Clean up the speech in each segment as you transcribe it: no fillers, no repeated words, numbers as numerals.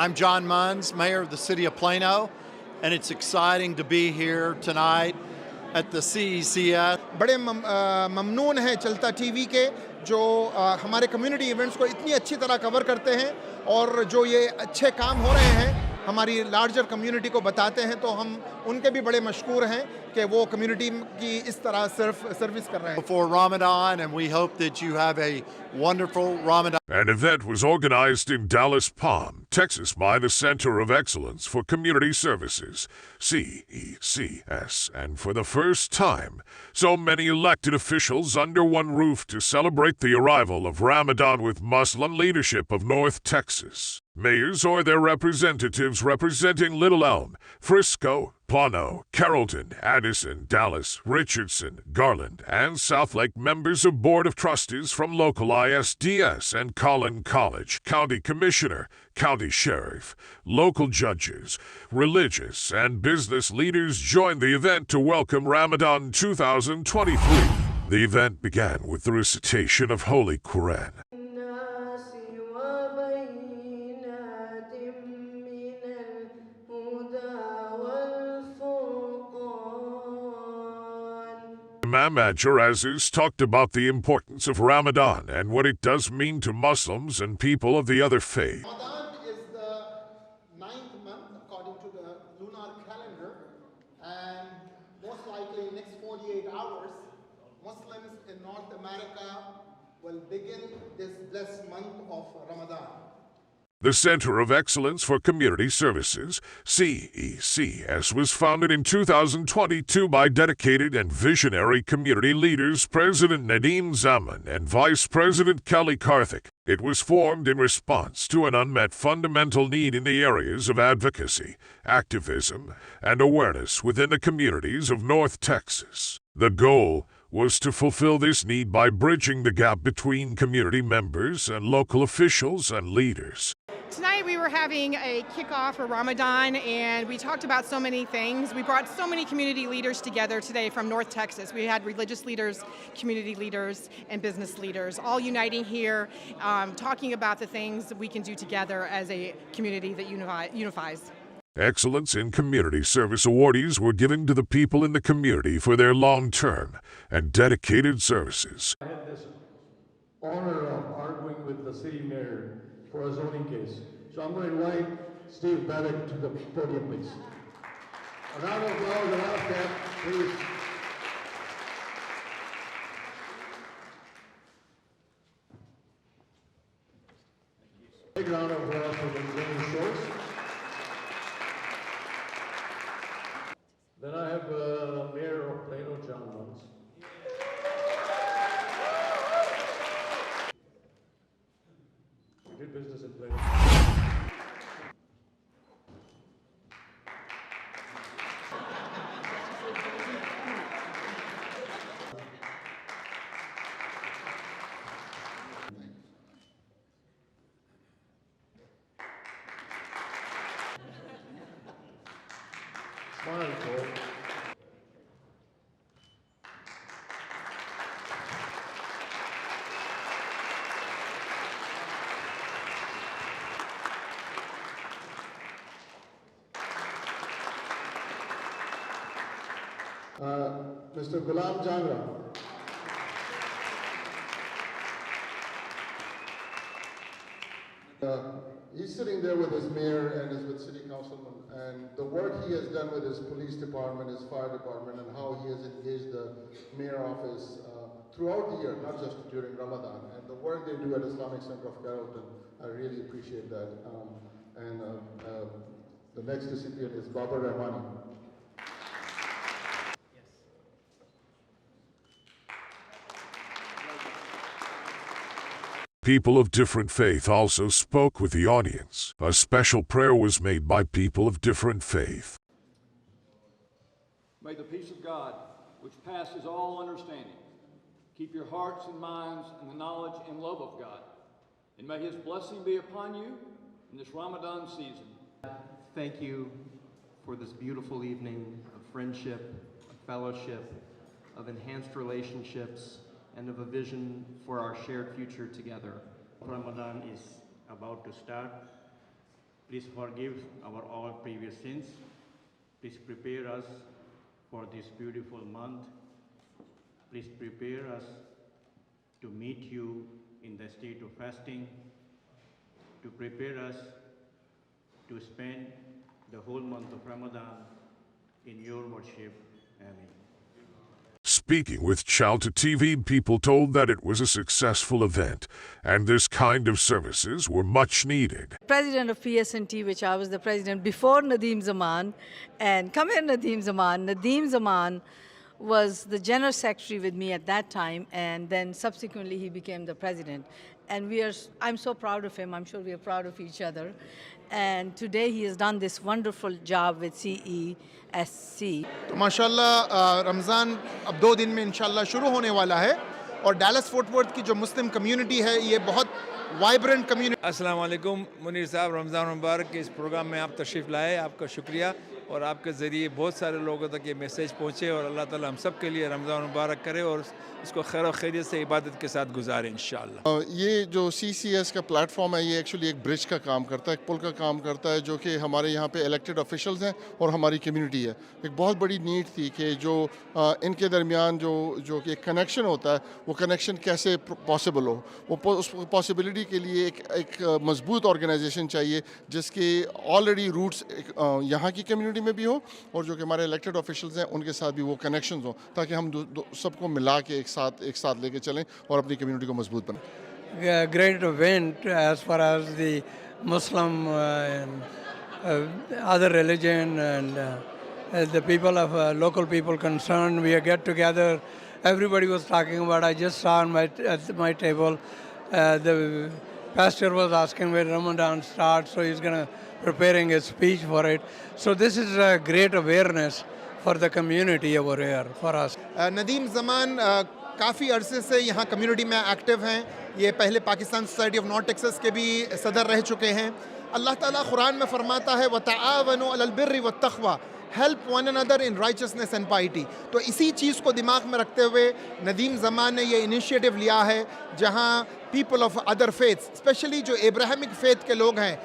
I'm John Munns, Mayor of the City of Plano, and it's exciting to be here tonight at the CECS. बड़े ममनून हैं चलता TV के जो हमारे community events को इतनी अच्छी तरह कवर करते हैं और जो ये अच्छे काम हो रहे हैं हमारी लार्जर कम्युनिटी को बताते हैं, तो हम उनके भी बड़े मशकूर हैं कि वो कम्युनिटी की इस तरह सर्विस कर रहे हैं. Before Ramadan, and we hope that you have a wonderful Ramadan. An event was organized in Dallas Palm, Texas by the Center of Excellence for Community Services, CECS, and for the first time, so many elected officials under one roof to celebrate the arrival of Ramadan with Muslim leadership of North Texas. Mayors or their representatives representing Little Elm, Frisco, Plano, Carrollton, Addison, Dallas, Richardson, Garland, and Southlake, members of Board of Trustees from local ISDS and Collin College, County Commissioner, County Sheriff, local judges, religious and business leaders joined the event to welcome Ramadan 2023. The event began with the recitation of Holy Quran. Imam Aziz talked about the importance of Ramadan and what it does mean to Muslims and people of the other faith. Ramadan is the 9th month according to the lunar calendar, and most likely next 48 hours, Muslims in North America will begin this blessed month of Ramadan. The Center of Excellence for Community Services, CECS, was founded in 2022 by dedicated and visionary community leaders President Nadeem Zaman and Vice President Kelly Karthik. It was formed in response to an unmet fundamental need in the areas of advocacy, activism, and awareness within the communities of North Texas. The goal was to fulfill this need by bridging the gap between community members and local officials and leaders. Tonight we were having a kickoff for Ramadan, and we talked about so many things. We brought so many community leaders together today from North Texas. We had religious leaders, community leaders, and business leaders all uniting here, talking about the things that we can do together as a community that unifies. Excellence in Community Service Awardees were given to the people in the community for their long-term and dedicated services. I had this honor of arguing with the city mayor for a zoning case. So I'm going to invite Steve Barrett to the podium, please. A round of applause, a round of clap, please. Big round of applause for the zoning shorts. Then I have Mayor of Plano, John Munns. We did business in Plano. Smile, Cole. Mr. Ghulam Jangra. He's sitting there with his mayor and is with city councilman, and the work he has done with his police department, his fire department, and how he has engaged the mayor office throughout the year, not just during Ramadan. And the work they do at Islamic Center of Carrollton, I really appreciate that. The next recipient is Baba Rahmani. People of different faith also spoke with the audience. A special prayer was made by people of different faith. May the peace of God, which passes all understanding, keep your hearts and minds in the knowledge and love of God. And may His blessing be upon you in this Ramadan season. Thank you for this beautiful evening of friendship, of fellowship, of enhanced relationships, and of a vision for our shared future together. Ramadan is about to start. Please forgive our all previous sins. Please prepare us for this beautiful month. Please prepare us to meet you in the state of fasting, to prepare us to spend the whole month of Ramadan in your worship. Amen. Speaking with Chalta TV, people told that it was a successful event and this kind of services were much needed. President of PSNT, which I was the president before Nadeem Zaman, and come here Nadeem Zaman. Nadeem Zaman was the general secretary with me at that time, and then subsequently he became the president. And I'm so proud of him. I'm sure we are proud of each other. And today he has done this wonderful job with CESC. तो माशाल्लाह रमज़ान अब 2 दिन में इंशाल्लाह शुरू होने वाला है और डैलस फोर्ट वर्थ की जो मुस्लिम कम्युनिटी है ये बहुत वाइब्रेंट कम्युनिटी। अस्सलाम वालेकुम मुनीर साहब, रमज़ान मुबारक के इस प्रोग्राम में आप तशरीफ़ लाए, आपका शुक्रिया और आपके ज़रिए बहुत सारे लोगों तक ये मैसेज पहुँचे और अल्लाह ताला हम सब के लिए रमज़ान मुबारक करे और इसको खैर और खैरियत से इबादत के साथ गुजारें इंशाअल्लाह। ये जो CCS का प्लेटफॉर्म है ये एक्चुअली एक ब्रिज का काम करता है, एक पुल का काम करता है, जो कि हमारे यहाँ पे इलेक्टेड ऑफिशियल्स हैं और हमारी कम्युनिटी है। एक बहुत बड़ी नीड थी कि जो इनके दरमियान जो कि कनेक्शन होता है वो कनेक्शन कैसे पॉसिबल हो, वो उस पॉसिबिलिटी के लिए एक मजबूत ऑर्गेनाइजेशन चाहिए जिसकी ऑलरेडी रूट्स यहाँ की कम्युनिटी में भी हो और जो कि हमारे इलेक्टेड ऑफिशियल्स हैं उनके साथ भी वो कनेक्शंस हो, ताकि हम सबको मिला के एक साथ लेके चलें और अपनी कम्युनिटी को मजबूत बनाएं। Great event as far as the Muslim and other religion and the people of local people concerned. We get together. Everybody was talking about. I just saw at my table. The pastor was asking when Ramadan starts, so he's gonna preparing a speech for it. So this is a great awareness for the community over here for us. Nadeem ज़मान काफ़ी अरसे से यहाँ community में active हैं। ये पहले Pakistan society of north Texas के भी सदर रह चुके हैं। अल्लाह ताला कुरान में फरमाता है वतआवनु अलल बिर्रि वत्तक़वा, help one another in righteousness and piety. तो इसी चीज़ को दिमाग में रखते हुए नदीम ज़मान ने ये इनिशिएटिव लिया है जहाँ people of other faiths, specially जो एब्राहमिक फेथ के लोग हैं,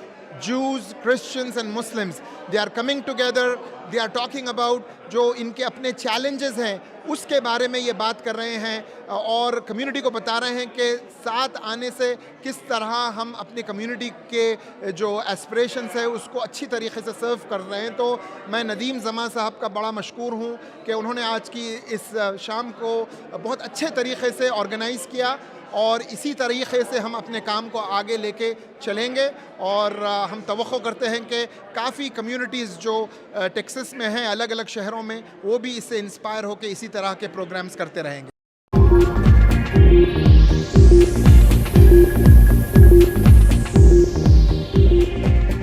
Jews, Christians and Muslims, they are coming together, they are talking about जो इनके अपने challenges हैं उसके बारे में ये बात कर रहे हैं और कम्युनिटी को बता रहे हैं कि साथ आने से किस तरह हम अपनी कम्युनिटी के जो एस्पिरेशंस है उसको अच्छी तरीके से सर्व कर रहे हैं। तो मैं नदीम ज़मान साहब का बड़ा मशकूर हूँ कि उन्होंने आज की इस शाम को बहुत अच्छे तरीके से ऑर्गेनाइज़ किया और इसी तरीके से हम अपने काम को आगे लेके चलेंगे और हम तवक्को करते हैं कि काफ़ी कम्युनिटीज़ जो टेक्सास में हैं अलग अलग शहरों में वो भी इससे इंस्पायर होकर इसी तरह के प्रोग्राम्स करते रहेंगे।